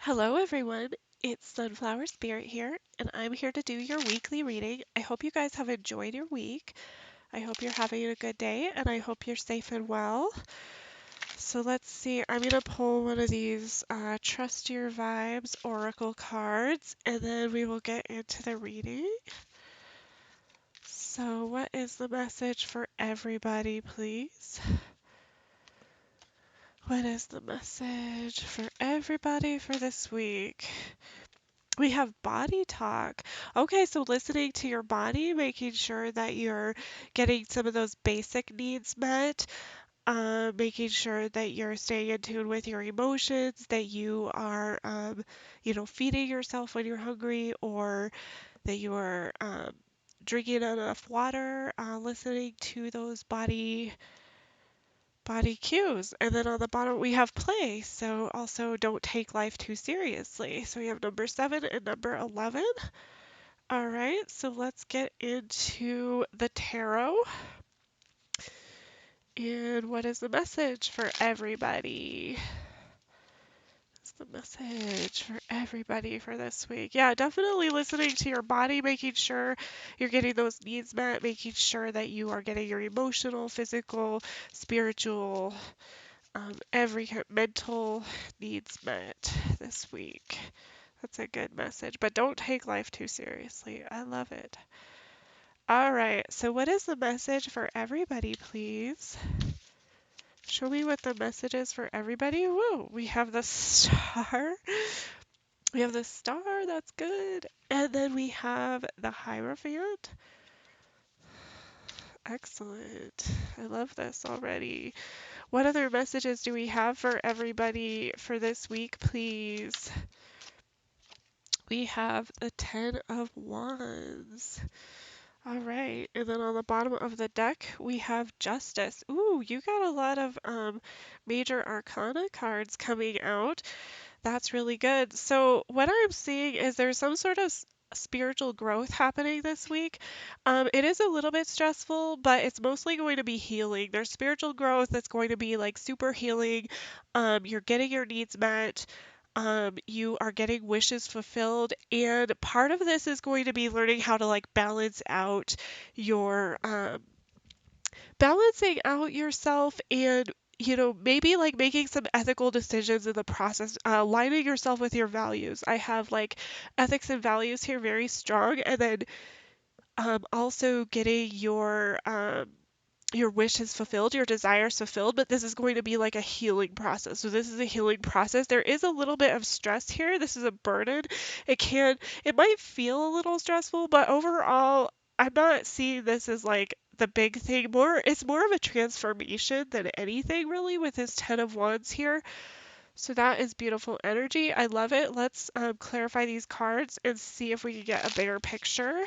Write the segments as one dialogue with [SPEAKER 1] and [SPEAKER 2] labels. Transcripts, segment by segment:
[SPEAKER 1] Hello, everyone. It's Sunflower Spirit here, and I'm here to do your weekly reading. I hope you guys have enjoyed your week. I hope you're having a good day, and I hope you're safe and well. So let's see. I'm going to pull one of these Trust Your Vibes Oracle cards, and then we will get into the reading. So, what is the message for everybody, please? What is the message for everybody for this week? We have body talk. Okay, so listening to your body, making sure that you're getting some of those basic needs met, making sure that you're staying in tune with your emotions, that you are, feeding yourself when you're hungry, or that you are drinking enough water, listening to those body cues. And then on the bottom we have play. So also don't take life too seriously. So we have number 7 and number 11. All right, so let's get into the tarot. And what is the message for everybody? What's the message for everybody for this week? Yeah, definitely listening to your body, making sure you're getting those needs met, making sure that you are getting your emotional, physical, spiritual, every mental needs met this week. That's a good message, but don't take life too seriously. I love it. All right, so what is the message for everybody, please? Show me what the message is for everybody. Woo, we have the star. We have the star, that's good. And then we have the Hierophant. Excellent. I love this already. What other messages do we have for everybody for this week, please? We have the Ten of Wands. All right, and then on the bottom of the deck, we have Justice. Ooh, you got a lot of major arcana cards coming out. That's really good. So what I'm seeing is there's some sort of spiritual growth happening this week. It is a little bit stressful, but it's mostly going to be healing. There's spiritual growth that's going to be like super healing. You're getting your needs met. You are getting wishes fulfilled, and part of this is going to be learning how to like balance out your balancing out yourself and maybe like making some ethical decisions in the process, aligning yourself with your values. I have like ethics and values here very strong, and then also getting your wishes fulfilled, your desires fulfilled, but this is going to be like a healing process. So this is a healing process. There is a little bit of stress here. This is a burden. It might feel a little stressful, but overall, I'm not seeing this as like the big thing. It's more of a transformation than anything really with this 10 of Wands here. So that is beautiful energy. I love it. Let's clarify these cards and see if we can get a bigger picture.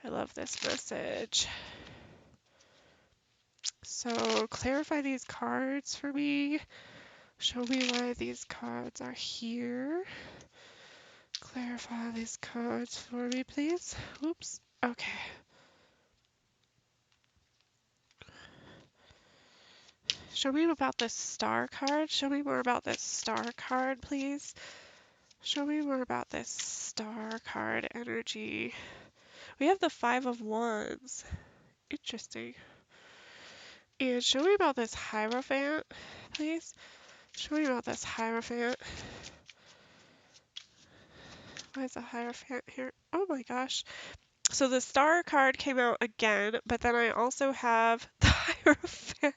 [SPEAKER 1] I love this message. So clarify these cards for me. Show me why these cards are here. Clarify these cards for me, please. Oops. Okay. Show me about this star card. Show me more about this star card, please. Show me more about this star card energy. We have the Five of Wands. Interesting. And show me about this Hierophant, please. Show me about this Hierophant. Why is a Hierophant here? Oh my gosh. So the star card came out again, but then I also have the Hierophant.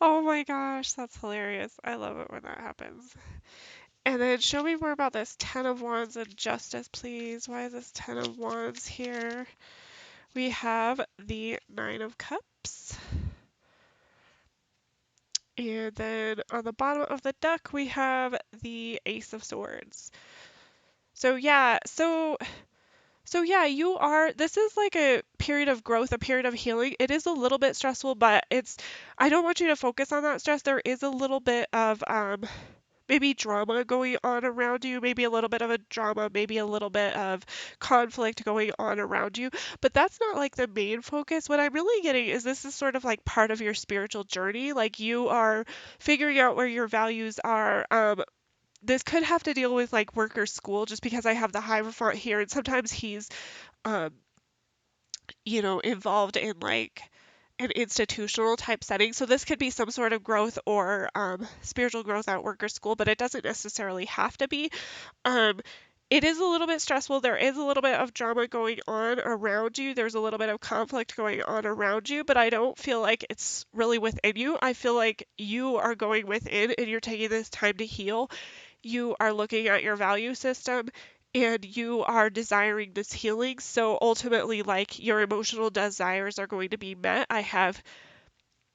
[SPEAKER 1] Oh my gosh, that's hilarious. I love it when that happens. And then show me more about this Ten of Wands and Justice, please. Why is this Ten of Wands here? We have the Nine of Cups. And then on the bottom of the deck, we have the Ace of Swords. So yeah, so yeah, this is like a period of growth, a period of healing. It is a little bit stressful, but I don't want you to focus on that stress. There is a little bit of maybe drama going on around you, maybe a little bit of a drama, maybe a little bit of conflict going on around you, but that's not like the main focus. What I'm really getting is this is sort of like part of your spiritual journey. Like you are figuring out where your values are, this could have to deal with like work or school just because I have the Hierophant here, and sometimes he's um, involved in like an institutional type setting. So this could be some sort of growth or spiritual growth at work or school, but it doesn't necessarily have to be. Um, it is a little bit stressful. There is a little bit of drama going on around you. There's a little bit of conflict going on around you, but I don't feel like it's really within you. I feel like you are going within and you're taking this time to heal. You are looking at your value system and you are desiring this healing. So ultimately, like your emotional desires are going to be met. I have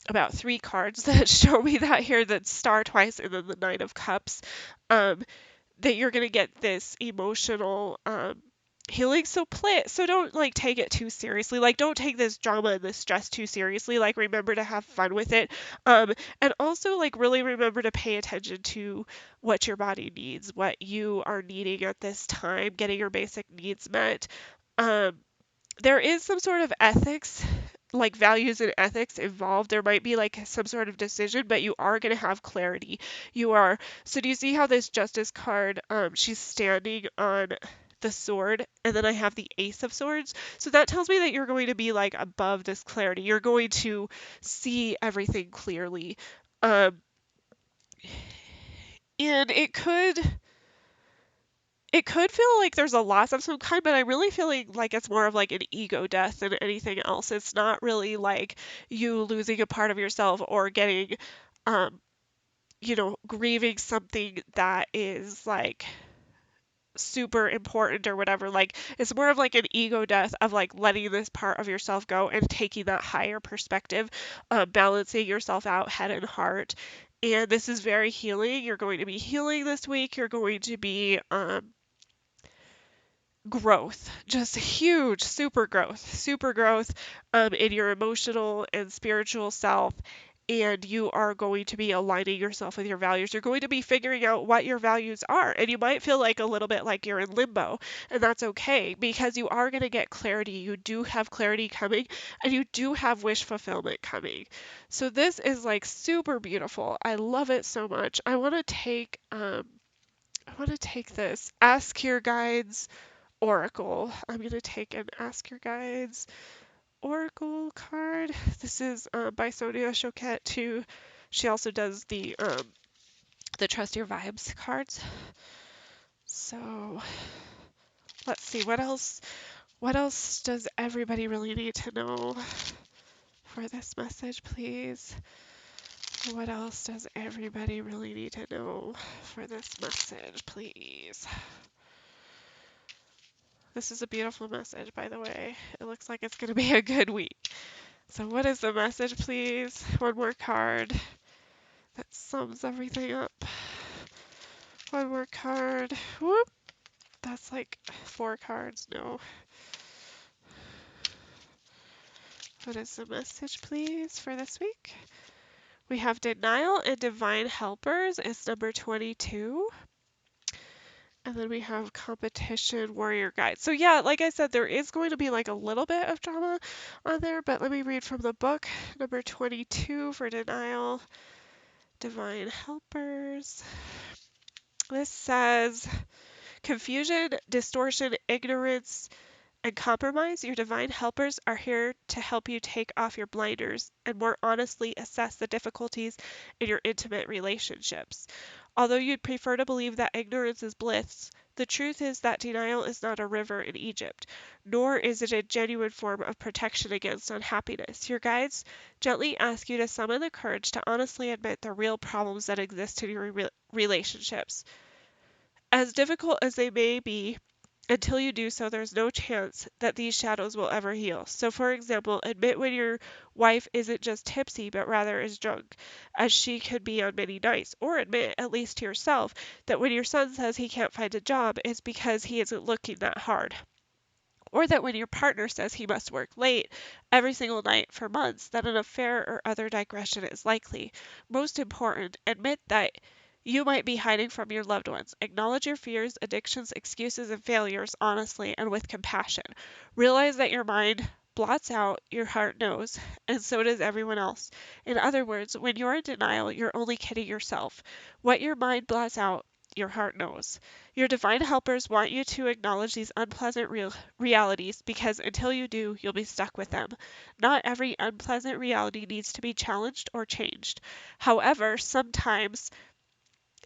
[SPEAKER 1] about 3 cards that show me that here, that star twice and then the Nine of Cups. Um, that you're going to get this emotional healing. So don't like take it too seriously. Like don't take this drama and this stress too seriously. Like remember to have fun with it. And also like really remember to pay attention to what your body needs, what you are needing at this time, getting your basic needs met. Um, there is some sort of ethics, like values and ethics involved. There might be like some sort of decision, but you are going to have clarity. You are. So do you see how this Justice card, she's standing on the sword, and then I have the Ace of Swords. So that tells me that you're going to be like above this clarity. You're going to see everything clearly. Um, and it could feel like there's a loss of some kind, but I'm really feeling like it's more of like an ego death than anything else. It's not really like you losing a part of yourself or getting, um, grieving something that is like super important or whatever. Like it's more of like an ego death of like letting this part of yourself go and taking that higher perspective, balancing yourself out head and heart. And this is very healing. You're going to be healing this week. You're going to be growth, just huge super growth in your emotional and spiritual self. And you are going to be aligning yourself with your values. You're going to be figuring out what your values are. And you might feel like a little bit like you're in limbo. And that's okay because you are going to get clarity. You do have clarity coming and you do have wish fulfillment coming. So this is like super beautiful. I love it so much. I want to take this. Ask your guides Oracle. I'm going to take an Ask Your Guides Oracle card. This is by Sonia Choquette too. She also does the Trust Your Vibes cards. So let's see what else. What else does everybody really need to know for this message, please? What else does everybody really need to know for this message, please? This is a beautiful message, by the way. It looks like it's going to be a good week. So what is the message, please? One more card that sums everything up. One more card. Whoop. That's like 4 cards. No. What is the message, please, for this week? We have Denial and Divine Helpers. It's number 22. And then we have Competition Warrior Guide. So yeah, like I said, there is going to be like a little bit of drama on there, but let me read from the book. Number 22 for Denial, Divine Helpers. This says, confusion, distortion, ignorance, and compromise. Your divine helpers are here to help you take off your blinders and more honestly assess the difficulties in your intimate relationships. Although you'd prefer to believe that ignorance is bliss, the truth is that denial is not a river in Egypt, nor is it a genuine form of protection against unhappiness. Your guides gently ask you to summon the courage to honestly admit the real problems that exist in your relationships. As difficult as they may be, until you do so, there's no chance that these shadows will ever heal. So, for example, admit when your wife isn't just tipsy, but rather is drunk, as she could be on many nights. Or admit, at least to yourself, that when your son says he can't find a job, it's because he isn't looking that hard. Or that when your partner says he must work late every single night for months, that an affair or other digression is likely. Most important, admit that you might be hiding from your loved ones. Acknowledge your fears, addictions, excuses, and failures honestly and with compassion. Realize that your mind blots out, your heart knows, and so does everyone else. In other words, when you're in denial, you're only kidding yourself. What your mind blots out, Your heart knows. Your divine helpers want you to acknowledge these unpleasant realities because until you do, you'll be stuck with them. Not every unpleasant reality needs to be challenged or changed. However, sometimes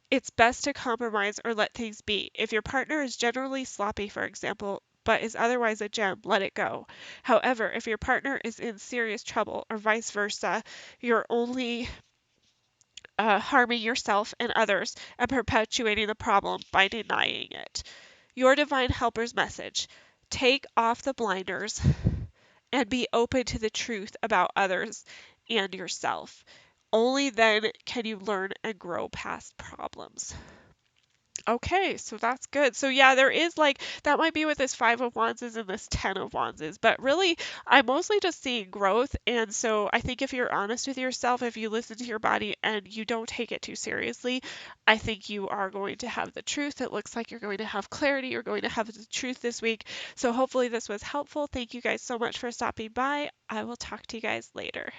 [SPEAKER 1] it's best to compromise or let things be. If your partner is generally sloppy, for example, but is otherwise a gem, let it go. However, if your partner is in serious trouble or vice versa, you're only harming yourself and others and perpetuating the problem by denying it. Your divine helper's message: take off the blinders and be open to the truth about others and yourself. Only then can you learn and grow past problems. Okay, so that's good. So yeah, there is like that might be what this 5 of Wands is and this 10 of Wands is, but really I'm mostly just seeing growth. And so I think if you're honest with yourself, if you listen to your body and you don't take it too seriously, I think you are going to have the truth. It looks like you're going to have clarity. You're going to have the truth this week. So hopefully this was helpful. Thank you guys so much for stopping by. I will talk to you guys later.